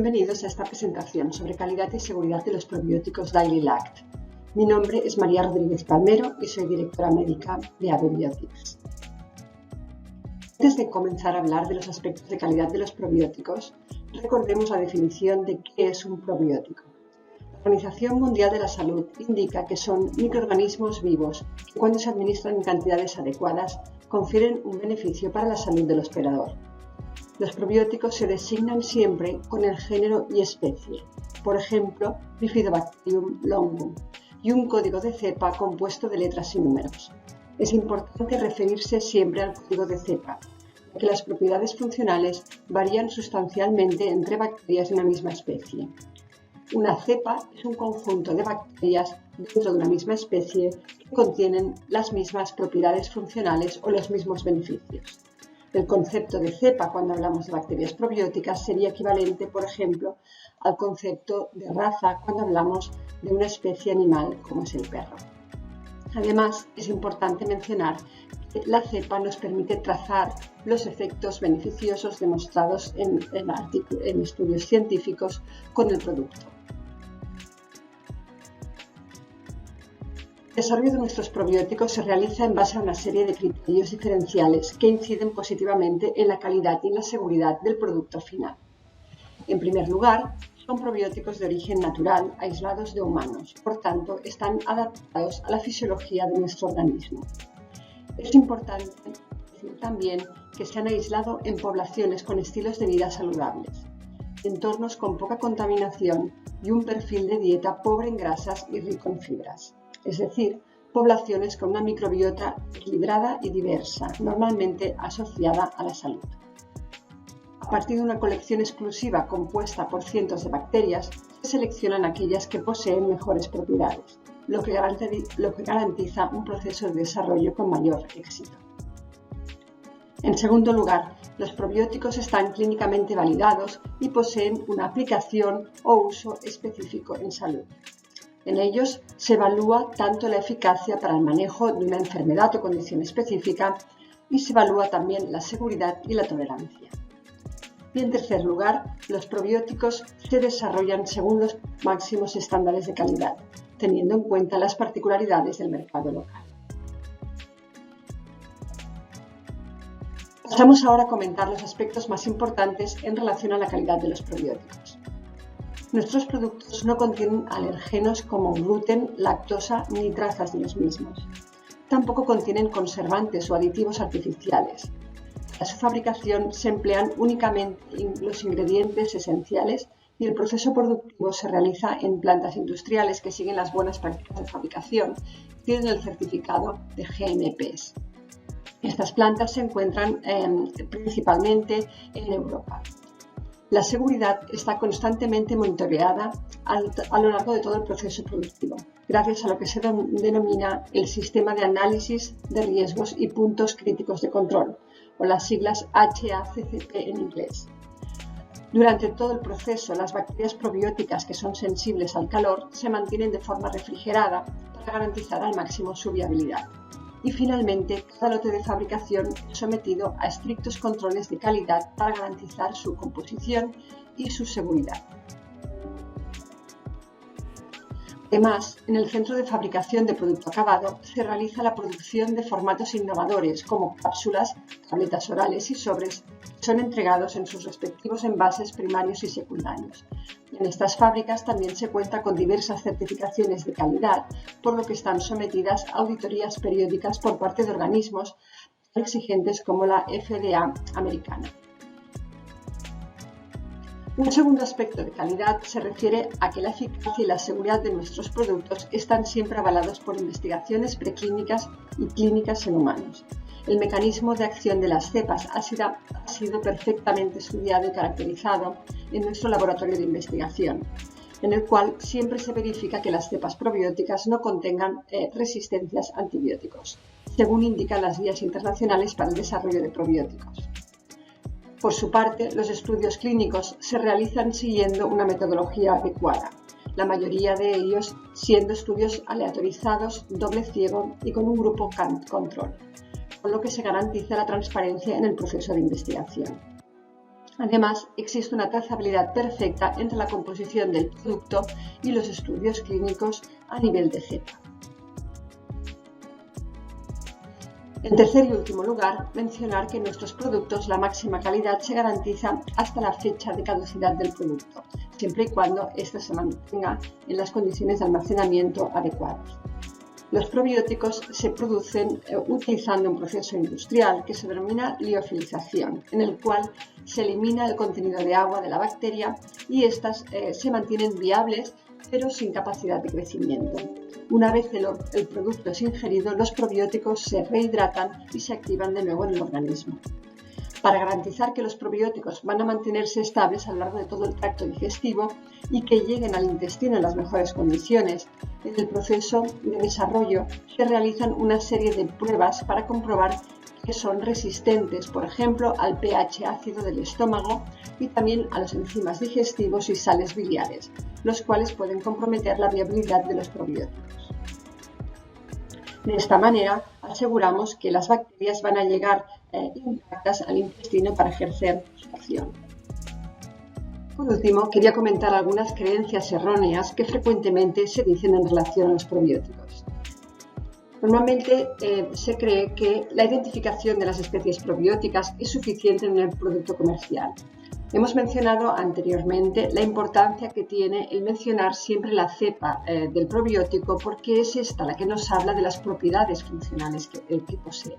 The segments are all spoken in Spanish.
Bienvenidos a esta presentación sobre calidad y seguridad de los probióticos Daily Lact. Mi nombre es María Rodríguez Palmero y soy directora médica de AB Biotics. Antes de comenzar a hablar de los aspectos de calidad de los probióticos, recordemos la definición de qué es un probiótico. La Organización Mundial de la Salud indica que son microorganismos vivos que, cuando se administran en cantidades adecuadas, confieren un beneficio para la salud del hospedador. Los probióticos se designan siempre con el género y especie, por ejemplo, Bifidobacterium longum, y un código de cepa compuesto de letras y números. Es importante referirse siempre al código de cepa, ya que las propiedades funcionales varían sustancialmente entre bacterias de una misma especie. Una cepa es un conjunto de bacterias dentro de una misma especie que contienen las mismas propiedades funcionales o los mismos beneficios. El concepto de cepa cuando hablamos de bacterias probióticas sería equivalente, por ejemplo, al concepto de raza cuando hablamos de una especie animal como es el perro. Además, es importante mencionar que la cepa nos permite trazar los efectos beneficiosos demostrados en estudios científicos con el producto. El desarrollo de nuestros probióticos se realiza en base a una serie de criterios diferenciales que inciden positivamente en la calidad y en la seguridad del producto final. En primer lugar, son probióticos de origen natural, aislados de humanos, por tanto, están adaptados a la fisiología de nuestro organismo. Es importante decir también que se han aislado en poblaciones con estilos de vida saludables, entornos con poca contaminación y un perfil de dieta pobre en grasas y rico en fibras. Es decir, poblaciones con una microbiota equilibrada y diversa, normalmente asociada a la salud. A partir de una colección exclusiva compuesta por cientos de bacterias, se seleccionan aquellas que poseen mejores propiedades, lo que garantiza un proceso de desarrollo con mayor éxito. En segundo lugar, los probióticos están clínicamente validados y poseen una aplicación o uso específico en salud. En ellos se evalúa tanto la eficacia para el manejo de una enfermedad o condición específica y se evalúa también la seguridad y la tolerancia. Y en tercer lugar, los probióticos se desarrollan según los máximos estándares de calidad, teniendo en cuenta las particularidades del mercado local. Pasamos ahora a comentar los aspectos más importantes en relación a la calidad de los probióticos. Nuestros productos no contienen alergenos como gluten, lactosa ni trazas de los mismos. Tampoco contienen conservantes o aditivos artificiales. Para su fabricación se emplean únicamente los ingredientes esenciales y el proceso productivo se realiza en plantas industriales que siguen las buenas prácticas de fabricación y tienen el certificado de GMPs. Estas plantas se encuentran principalmente en Europa. La seguridad está constantemente monitoreada a lo largo de todo el proceso productivo, gracias a lo que se denomina el Sistema de Análisis de Riesgos y Puntos Críticos de Control, o las siglas HACCP en inglés. Durante todo el proceso, las bacterias probióticas que son sensibles al calor se mantienen de forma refrigerada para garantizar al máximo su viabilidad. Y finalmente, cada lote de fabricación es sometido a estrictos controles de calidad para garantizar su composición y su seguridad. Además, en el centro de fabricación de producto acabado se realiza la producción de formatos innovadores como cápsulas, tabletas orales y sobres que son entregados en sus respectivos envases primarios y secundarios. En estas fábricas también se cuenta con diversas certificaciones de calidad, por lo que están sometidas a auditorías periódicas por parte de organismos tan exigentes como la FDA americana. Un segundo aspecto de calidad se refiere a que la eficacia y la seguridad de nuestros productos están siempre avalados por investigaciones preclínicas y clínicas en humanos. El mecanismo de acción de las cepas ha sido perfectamente estudiado y caracterizado en nuestro laboratorio de investigación, en el cual siempre se verifica que las cepas probióticas no contengan resistencias a antibióticos, según indican las guías internacionales para el desarrollo de probióticos. Por su parte, los estudios clínicos se realizan siguiendo una metodología adecuada, la mayoría de ellos siendo estudios aleatorizados, doble ciego y con un grupo control, con lo que se garantiza la transparencia en el proceso de investigación. Además, existe una trazabilidad perfecta entre la composición del producto y los estudios clínicos a nivel de cepa. En tercer y último lugar, mencionar que en nuestros productos la máxima calidad se garantiza hasta la fecha de caducidad del producto, siempre y cuando ésta se mantenga en las condiciones de almacenamiento adecuadas. Los probióticos se producen utilizando un proceso industrial que se denomina liofilización, en el cual se elimina el contenido de agua de la bacteria y éstas se mantienen viables pero sin capacidad de crecimiento. Una vez el producto es ingerido, los probióticos se rehidratan y se activan de nuevo en el organismo. Para garantizar que los probióticos van a mantenerse estables a lo largo de todo el tracto digestivo y que lleguen al intestino en las mejores condiciones, en el proceso de desarrollo se realizan una serie de pruebas para comprobar que son resistentes, por ejemplo, al pH ácido del estómago y también a los enzimas digestivos y sales biliares, los cuales pueden comprometer la viabilidad de los probióticos. De esta manera, aseguramos que las bacterias van a llegar intactas al intestino para ejercer su acción. Por último, quería comentar algunas creencias erróneas que frecuentemente se dicen en relación a los probióticos. Normalmente se cree que la identificación de las especies probióticas es suficiente en el producto comercial. Hemos mencionado anteriormente la importancia que tiene el mencionar siempre la cepa del probiótico porque es esta la que nos habla de las propiedades funcionales que posee.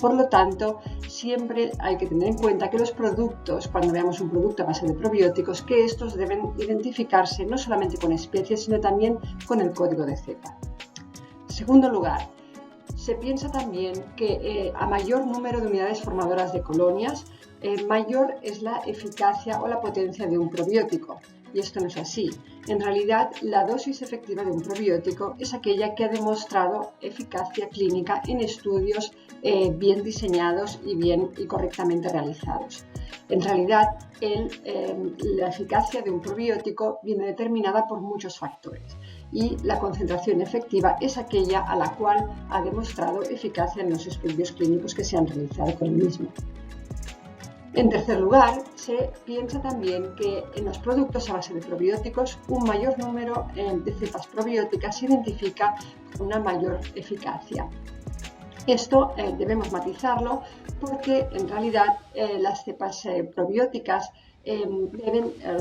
Por lo tanto, siempre hay que tener en cuenta que los productos, cuando veamos un producto a base de probióticos, que estos deben identificarse no solamente con especies, sino también con el código de cepa. En segundo lugar, se piensa también que a mayor número de unidades formadoras de colonias, mayor es la eficacia o la potencia de un probiótico. Y esto no es así. En realidad, la dosis efectiva de un probiótico es aquella que ha demostrado eficacia clínica en estudios bien diseñados y correctamente realizados. En realidad, la eficacia de un probiótico viene determinada por muchos factores y la concentración efectiva es aquella a la cual ha demostrado eficacia en los estudios clínicos que se han realizado con el mismo. En tercer lugar, se piensa también que en los productos a base de probióticos un mayor número de cepas probióticas se identifica con una mayor eficacia. Esto debemos matizarlo porque en realidad las cepas probióticas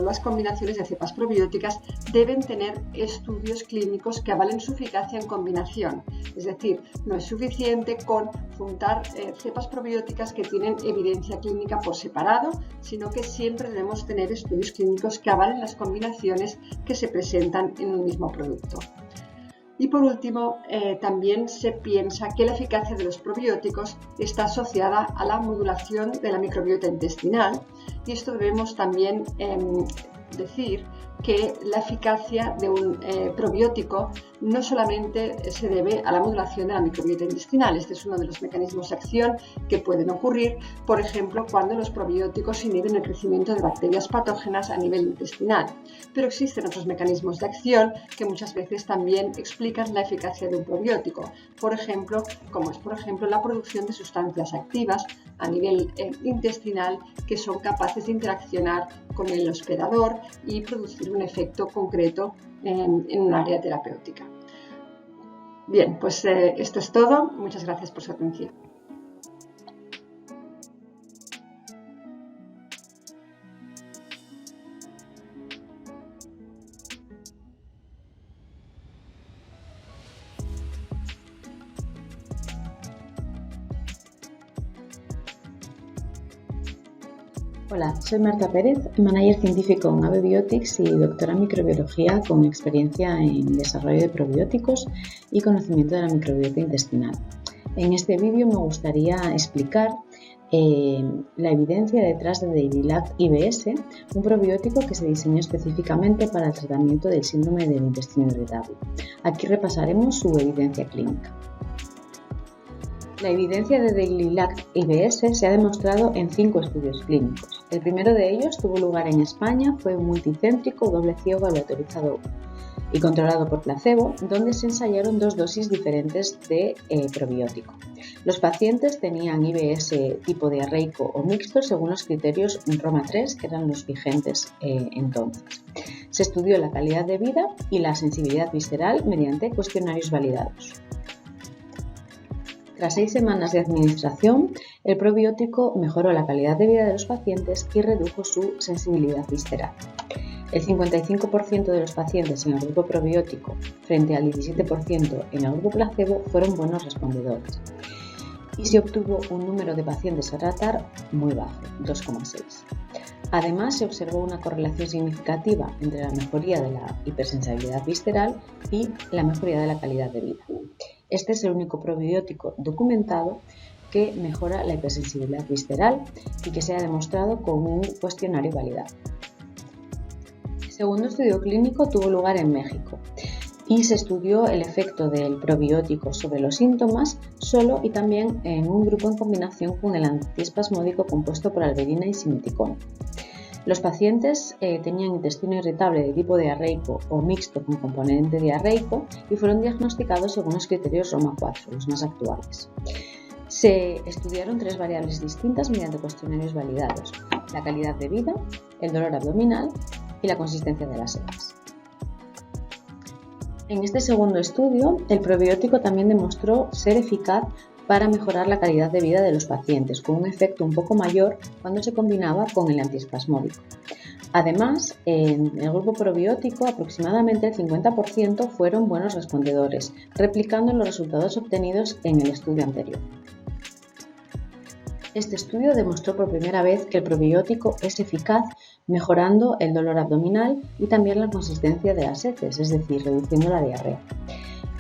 las combinaciones de cepas probióticas deben tener estudios clínicos que avalen su eficacia en combinación. Es decir, no es suficiente con juntar cepas probióticas que tienen evidencia clínica por separado, sino que siempre debemos tener estudios clínicos que avalen las combinaciones que se presentan en un mismo producto. Y por último, también se piensa que la eficacia de los probióticos está asociada a la modulación de la microbiota intestinal y esto debemos también decir que la eficacia de un probiótico no solamente se debe a la modulación de la microbiota intestinal. Este es uno de los mecanismos de acción que pueden ocurrir, por ejemplo, cuando los probióticos inhiben el crecimiento de bacterias patógenas a nivel intestinal. Pero existen otros mecanismos de acción que muchas veces también explican la eficacia de un probiótico. Por ejemplo, como es la producción de sustancias activas a nivel intestinal que son capaces de interaccionar con el hospedador y producir un efecto concreto en un área terapéutica. Bien, pues esto es todo. Muchas gracias por su atención. Hola, soy Marta Pérez, manager científico en AB Biotics y doctora en microbiología con experiencia en desarrollo de probióticos y conocimiento de la microbiota intestinal. En este vídeo me gustaría explicar la evidencia detrás de Dailylact IBS, un probiótico que se diseñó específicamente para el tratamiento del síndrome del intestino irritable. Aquí repasaremos su evidencia clínica. La evidencia de Dailylact IBS se ha demostrado en 5 estudios clínicos. El primero de ellos tuvo lugar en España, fue multicéntrico, doble ciego aleatorizado y controlado por placebo, donde se ensayaron 2 dosis diferentes de probiótico. Los pacientes tenían IBS tipo diarreico o mixto según los criterios Roma 3, que eran los vigentes entonces. Se estudió la calidad de vida y la sensibilidad visceral mediante cuestionarios validados. Tras 6 semanas de administración, el probiótico mejoró la calidad de vida de los pacientes y redujo su sensibilidad visceral. El 55% de los pacientes en el grupo probiótico frente al 17% en el grupo placebo fueron buenos respondedores. Y se obtuvo un número de pacientes a tratar muy bajo, 2,6. Además, se observó una correlación significativa entre la mejoría de la hipersensibilidad visceral y la mejoría de la calidad de vida. Este es el único probiótico documentado que mejora la hipersensibilidad visceral y que se ha demostrado con un cuestionario validado. El segundo estudio clínico tuvo lugar en México y se estudió el efecto del probiótico sobre los síntomas solo y también en un grupo en combinación con el antiespasmódico compuesto por alberina y simeticona. Los pacientes tenían intestino irritable de tipo diarreico o mixto con componente diarreico y fueron diagnosticados según los criterios Roma 4, los más actuales. Se estudiaron 3 variables distintas mediante cuestionarios validados: la calidad de vida, el dolor abdominal y la consistencia de las heces. En este segundo estudio, el probiótico también demostró ser eficaz para mejorar la calidad de vida de los pacientes, con un efecto un poco mayor cuando se combinaba con el antiespasmódico. Además, en el grupo probiótico, aproximadamente el 50% fueron buenos respondedores, replicando los resultados obtenidos en el estudio anterior. Este estudio demostró por primera vez que el probiótico es eficaz mejorando el dolor abdominal y también la consistencia de las heces, es decir, reduciendo la diarrea.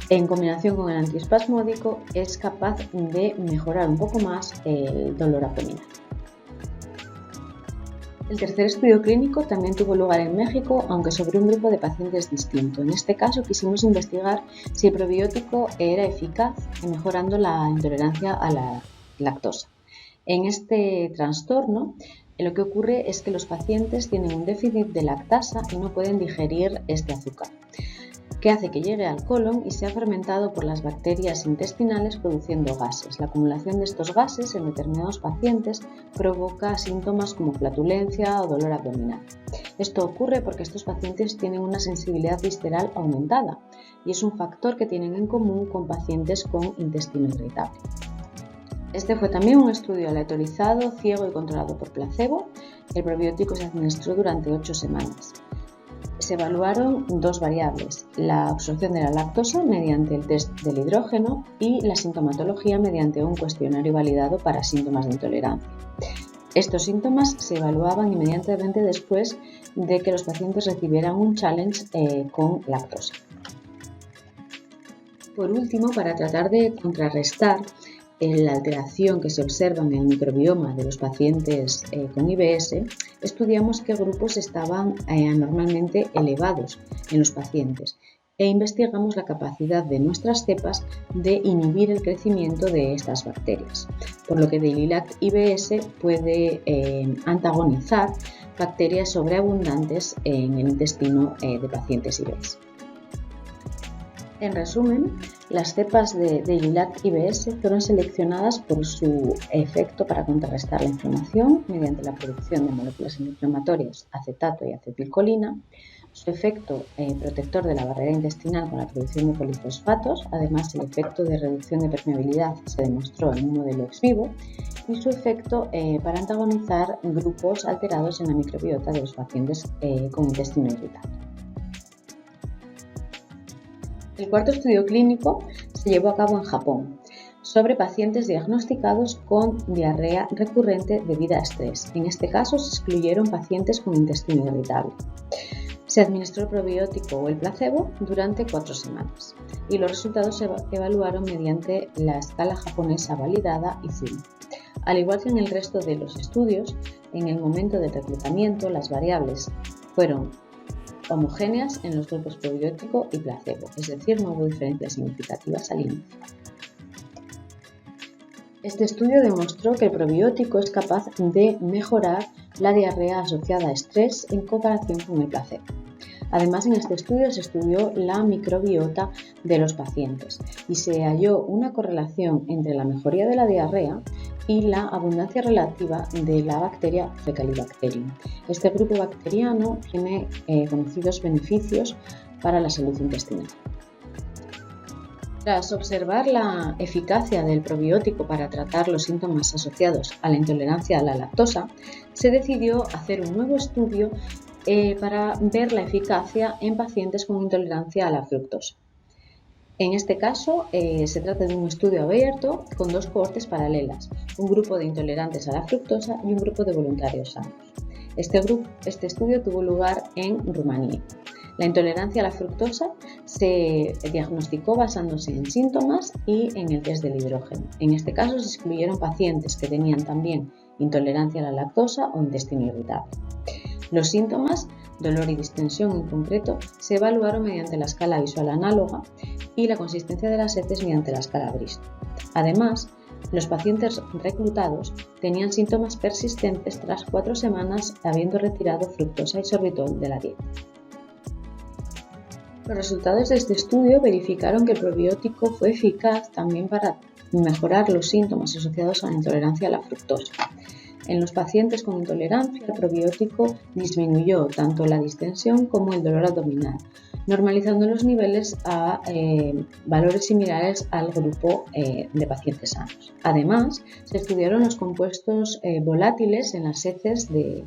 En combinación con el antiespasmódico es capaz de mejorar un poco más el dolor abdominal. El tercer estudio clínico también tuvo lugar en México, aunque sobre un grupo de pacientes distinto. En este caso quisimos investigar si el probiótico era eficaz en mejorando la intolerancia a la lactosa. En este trastorno, lo que ocurre es que los pacientes tienen un déficit de lactasa y no pueden digerir este azúcar, que hace que llegue al colon y sea fermentado por las bacterias intestinales produciendo gases. La acumulación de estos gases en determinados pacientes provoca síntomas como flatulencia o dolor abdominal. Esto ocurre porque estos pacientes tienen una sensibilidad visceral aumentada y es un factor que tienen en común con pacientes con intestino irritable. Este fue también un estudio aleatorizado, ciego y controlado por placebo. El probiótico se administró durante 8 semanas. Se evaluaron 2 variables: la absorción de la lactosa mediante el test del hidrógeno y la sintomatología mediante un cuestionario validado para síntomas de intolerancia. Estos síntomas se evaluaban inmediatamente después de que los pacientes recibieran un challenge con lactosa. Por último, para tratar de contrarrestar la alteración que se observa en el microbioma de los pacientes con IBS, estudiamos qué grupos estaban anormalmente elevados en los pacientes e investigamos la capacidad de nuestras cepas de inhibir el crecimiento de estas bacterias, por lo que Dailylact IBS puede antagonizar bacterias sobreabundantes en el intestino de pacientes IBS. En resumen, las cepas de Dailylact IBS fueron seleccionadas por su efecto para contrarrestar la inflamación mediante la producción de moléculas inflamatorias acetato y acetilcolina, su efecto protector de la barrera intestinal con la producción de polifosfatos, además el efecto de reducción de permeabilidad se demostró en un modelo ex vivo, y su efecto para antagonizar grupos alterados en la microbiota de los pacientes con intestino irritable. El cuarto estudio clínico se llevó a cabo en Japón sobre pacientes diagnosticados con diarrea recurrente debido a estrés. En este caso se excluyeron pacientes con intestino irritable. Se administró el probiótico o el placebo durante 4 semanas y los resultados se evaluaron mediante la escala japonesa validada IZUM. Al igual que en el resto de los estudios, en el momento del reclutamiento las variables fueron homogéneas en los grupos probiótico y placebo, es decir, no hubo diferencias significativas al inicio. Este estudio demostró que el probiótico es capaz de mejorar la diarrea asociada a estrés en comparación con el placebo. Además, en este estudio se estudió la microbiota de los pacientes y se halló una correlación entre la mejoría de la diarrea y la abundancia relativa de la bacteria Faecalibacterium. Este grupo bacteriano tiene conocidos beneficios para la salud intestinal. Tras observar la eficacia del probiótico para tratar los síntomas asociados a la intolerancia a la lactosa, se decidió hacer un nuevo estudio para ver la eficacia en pacientes con intolerancia a la fructosa. En este caso, se trata de un estudio abierto con dos cohortes paralelas, un grupo de intolerantes a la fructosa y un grupo de voluntarios sanos. Este estudio tuvo lugar en Rumanía. La intolerancia a la fructosa se diagnosticó basándose en síntomas y en el test del hidrógeno. En este caso se excluyeron pacientes que tenían también intolerancia a la lactosa o intestino irritable. Los síntomas, dolor y distensión en concreto, se evaluaron mediante la escala visual análoga y la consistencia de las heces mediante la escala Bristol. Además, los pacientes reclutados tenían síntomas persistentes tras 4 semanas habiendo retirado fructosa y sorbitol de la dieta. Los resultados de este estudio verificaron que el probiótico fue eficaz también para mejorar los síntomas asociados a la intolerancia a la fructosa. En los pacientes con intolerancia, el probiótico disminuyó tanto la distensión como el dolor abdominal, normalizando los niveles a valores similares al grupo de pacientes sanos. Además, se estudiaron los compuestos volátiles en las heces de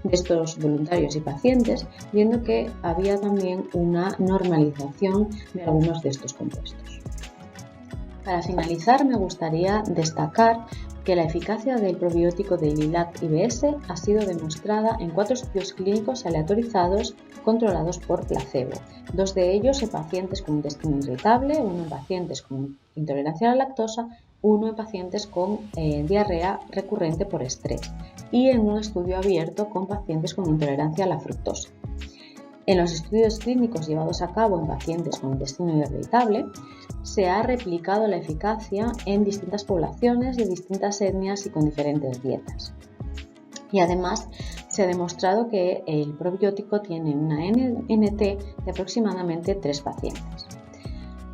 estos voluntarios y pacientes, viendo que había también una normalización de algunos de estos compuestos. Para finalizar, me gustaría destacar que la eficacia del probiótico de Dailylact-IBS ha sido demostrada en 4 estudios clínicos aleatorizados controlados por placebo, 2 de ellos en pacientes con intestino irritable, 1 en pacientes con intolerancia a la lactosa, 1 en pacientes con diarrea recurrente por estrés y en un estudio abierto con pacientes con intolerancia a la fructosa. En los estudios clínicos llevados a cabo en pacientes con intestino irritable, se ha replicado la eficacia en distintas poblaciones de distintas etnias y con diferentes dietas. Y además se ha demostrado que el probiótico tiene una NT de aproximadamente 3 pacientes.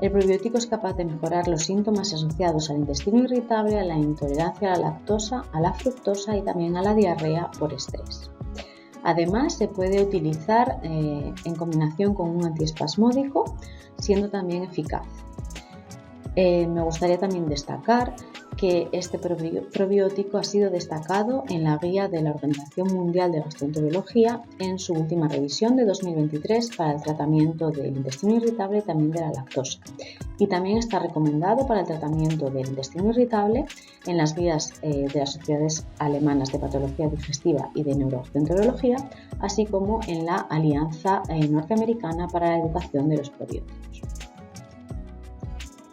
El probiótico es capaz de mejorar los síntomas asociados al intestino irritable, a la intolerancia a la lactosa, a la fructosa y también a la diarrea por estrés. Además, se puede utilizar en combinación con un antiespasmódico, siendo también eficaz. Me gustaría también destacar que este probiótico ha sido destacado en la guía de la Organización Mundial de Gastroenterología en su última revisión de 2023 para el tratamiento del intestino irritable y también de la lactosa. Y también está recomendado para el tratamiento del intestino irritable en las guías de las sociedades alemanas de patología digestiva y de neurogastroenterología, así como en la Alianza Norteamericana para la Educación de los Probióticos.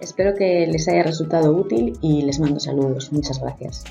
Espero que les haya resultado útil y les mando saludos. Muchas gracias.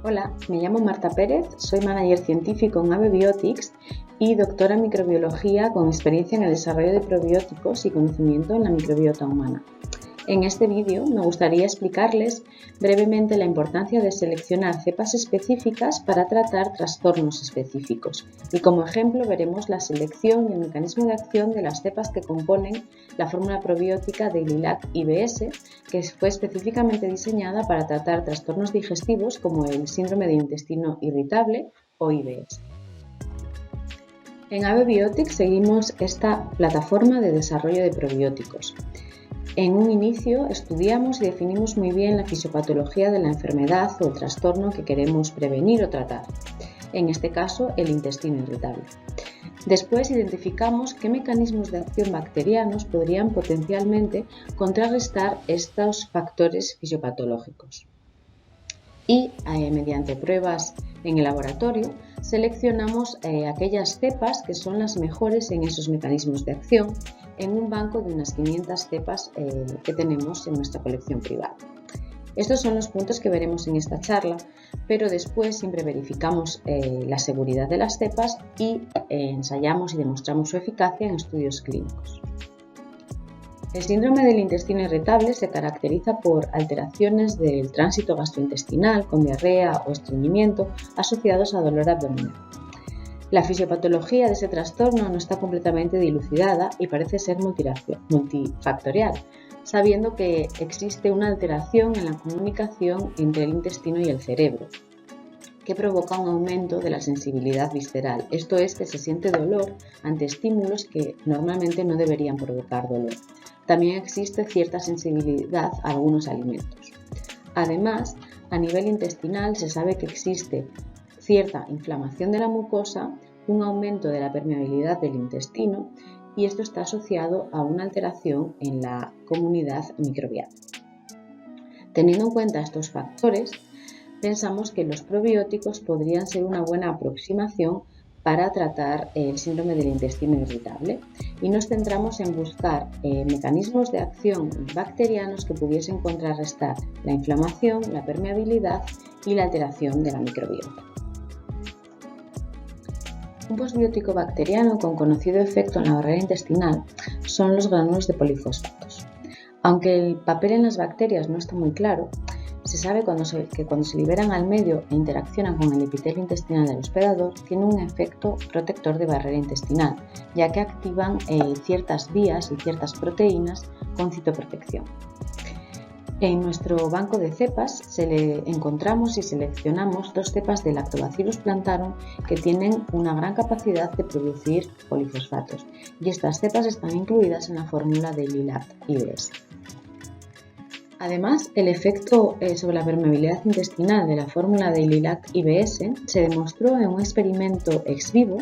Hola, me llamo Marta Pérez, soy manager científico en AB Biotics y doctora en microbiología con experiencia en el desarrollo de probióticos y conocimiento en la microbiota humana. En este vídeo me gustaría explicarles brevemente la importancia de seleccionar cepas específicas para tratar trastornos específicos y como ejemplo veremos la selección y el mecanismo de acción de las cepas que componen la fórmula probiótica de Dailylact-IBS, que fue específicamente diseñada para tratar trastornos digestivos como el síndrome de intestino irritable o IBS. En AB Biotics seguimos esta plataforma de desarrollo de probióticos. En un inicio estudiamos y definimos muy bien la fisiopatología de la enfermedad o trastorno que queremos prevenir o tratar, en este caso el intestino irritable. Después identificamos qué mecanismos de acción bacterianos podrían potencialmente contrarrestar estos factores fisiopatológicos. Y mediante pruebas en el laboratorio seleccionamos aquellas cepas que son las mejores en esos mecanismos de acción en un banco de unas 500 cepas que tenemos en nuestra colección privada. Estos son los puntos que veremos en esta charla, pero después siempre verificamos la seguridad de las cepas y ensayamos y demostramos su eficacia en estudios clínicos. El síndrome del intestino irritable se caracteriza por alteraciones del tránsito gastrointestinal con diarrea o estreñimiento asociados a dolor abdominal. La fisiopatología de ese trastorno no está completamente dilucidada y parece ser multifactorial, sabiendo que existe una alteración en la comunicación entre el intestino y el cerebro, que provoca un aumento de la sensibilidad visceral, esto es, que se siente dolor ante estímulos que normalmente no deberían provocar dolor. También existe cierta sensibilidad a algunos alimentos. Además, a nivel intestinal se sabe que existe cierta inflamación de la mucosa, un aumento de la permeabilidad del intestino y esto está asociado a una alteración en la comunidad microbiana. Teniendo en cuenta estos factores, pensamos que los probióticos podrían ser una buena aproximación para tratar el síndrome del intestino irritable y nos centramos en buscar mecanismos de acción bacterianos que pudiesen contrarrestar la inflamación, la permeabilidad y la alteración de la microbiota. Un posbiótico bacteriano con conocido efecto en la barrera intestinal son los gránulos de polifosfatos. Aunque el papel en las bacterias no está muy claro, se sabe que cuando se liberan al medio e interaccionan con el epitelio intestinal del hospedador, tienen un efecto protector de barrera intestinal, ya que activan ciertas vías y ciertas proteínas con citoprotección. En nuestro banco de cepas encontramos y seleccionamos 2 cepas de Lactobacillus plantarum que tienen una gran capacidad de producir polifosfatos y estas cepas están incluidas en la fórmula de Dailylact-IBS. Además, el efecto sobre la permeabilidad intestinal de la fórmula de Dailylact-IBS se demostró en un experimento ex vivo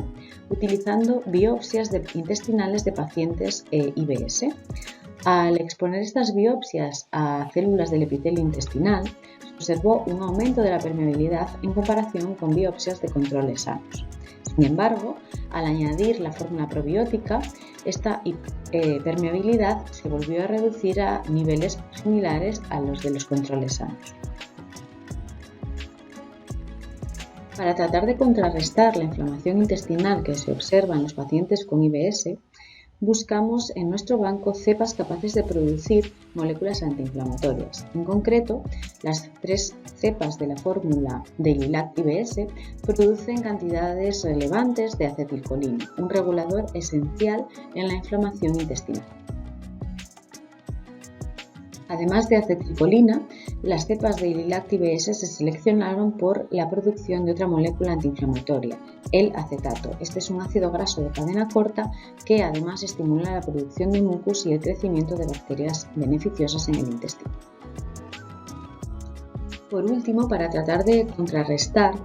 utilizando biopsias intestinales de pacientes IBS. Al exponer estas biopsias a células del epitelio intestinal, se observó un aumento de la permeabilidad en comparación con biopsias de controles sanos. Sin embargo, al añadir la fórmula probiótica, esta permeabilidad se volvió a reducir a niveles similares a los de los controles sanos. Para tratar de contrarrestar la inflamación intestinal que se observa en los pacientes con IBS, buscamos en nuestro banco cepas capaces de producir moléculas antiinflamatorias. En concreto, las 3 cepas de la fórmula Dailylact-IBS producen cantidades relevantes de acetilcolina, un regulador esencial en la inflamación intestinal. Además de acetilcolina, las cepas de Dailylact-IBS se seleccionaron por la producción de otra molécula antiinflamatoria, el acetato. Este es un ácido graso de cadena corta que además estimula la producción de mucus y el crecimiento de bacterias beneficiosas en el intestino. Por último, para tratar de contrarrestar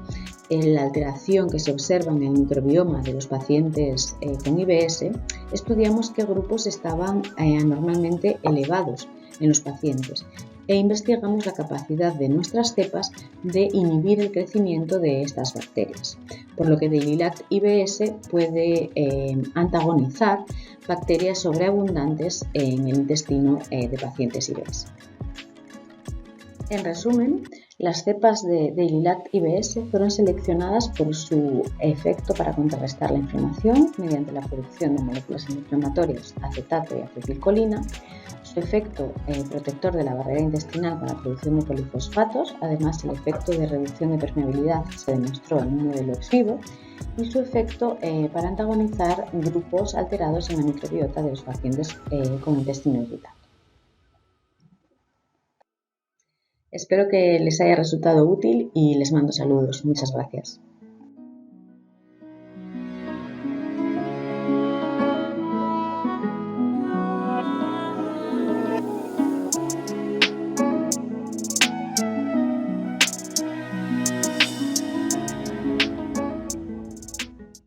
la alteración que se observa en el microbioma de los pacientes con IBS, estudiamos qué grupos estaban anormalmente elevados en los pacientes e investigamos la capacidad de nuestras cepas de inhibir el crecimiento de estas bacterias, por lo que Dailylact-IBS puede antagonizar bacterias sobreabundantes en el intestino de pacientes IBS. En resumen, las cepas de Dailylact-IBS fueron seleccionadas por su efecto para contrarrestar la inflamación mediante la producción de moléculas antiinflamatorias, acetato y acetilcolina, su efecto protector de la barrera intestinal con la producción de polifosfatos, además el efecto de reducción de permeabilidad se demostró en un modelo ex vivo, y su efecto para antagonizar grupos alterados en la microbiota de los pacientes con intestino irritable. Espero que les haya resultado útil y les mando saludos. Muchas gracias.